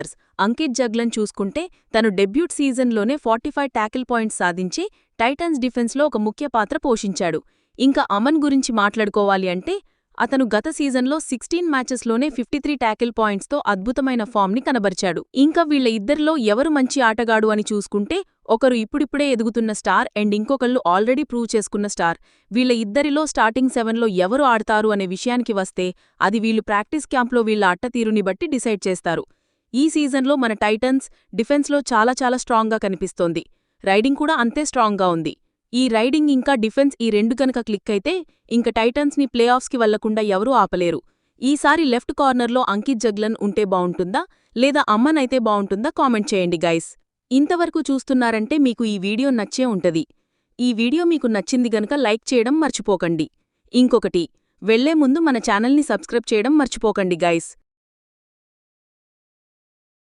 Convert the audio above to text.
Stars Ankit జగ్లన్ చూసుకుంటే తను debut సీజన్లోనే 45 tackle points సాధించి టైటన్స్ డిఫెన్స్లో ఒక ముఖ్య పాత్ర పోషించాడు. ఇంకా అమన్ గురించి మాట్లాడుకోవాలి అంటే అతను గత సీజన్లో 16 మ్యాచెస్లోనే 53 ట్యాకిల్ పాయింట్స్తో అద్భుతమైన ఫామ్ని కనబరిచాడు. ఇంకా వీళ్ళ ఇద్దరిలో ఎవరు మంచి ఆటగాడు అని చూసుకుంటే ఒకరు ఇప్పుడిప్పుడే ఎదుగుతున్న స్టార్ అండ్ ఇంకొకళ్ళు ఆల్రెడీ ప్రూవ్ చేసుకున్న స్టార్. వీళ్ళ ఇద్దరిలో స్టార్టింగ్ 7లో ఎవరు ఆడతారు అనే విషయానికి వస్తే అది వీళ్ళు ప్రాక్టీస్ క్యాంప్లో వీళ్ళ ఆటతీరుని బట్టి డిసైడ్ చేస్తారు. ఈ సీజన్లో మన టైటన్స్ డిఫెన్స్లో చాలా స్ట్రాంగ్గా కనిపిస్తోంది. రైడింగ్ కూడా అంతే స్ట్రాంగ్గా ఉంది. ఈ రైడింగ్ ఇంకా డిఫెన్స్ ఈ రెండు గనక క్లిక్ అయితే ఇంక టైటన్స్ని ప్లే ఆఫ్స్కి వెళ్లకుండా ఎవరూ ఆపలేరు. ఈసారి లెఫ్ట్ కార్నర్లో అంకిత్ జగ్లన్ ఉంటే బావుంటుందా లేదా అమన్ అయితే బావుంటుందా కామెంట్ చేయండి గైస్. ఇంతవరకు చూస్తున్నారంటే మీకు ఈ వీడియో నచ్చే ఉంటది. ఈ వీడియో మీకు నచ్చింది గనక లైక్ చేయడం మర్చిపోకండి. ఇంకొకటి, వెళ్లే ముందు మన ఛానల్ని సబ్స్క్రైబ్ చేయడం మర్చిపోకండి గైస్.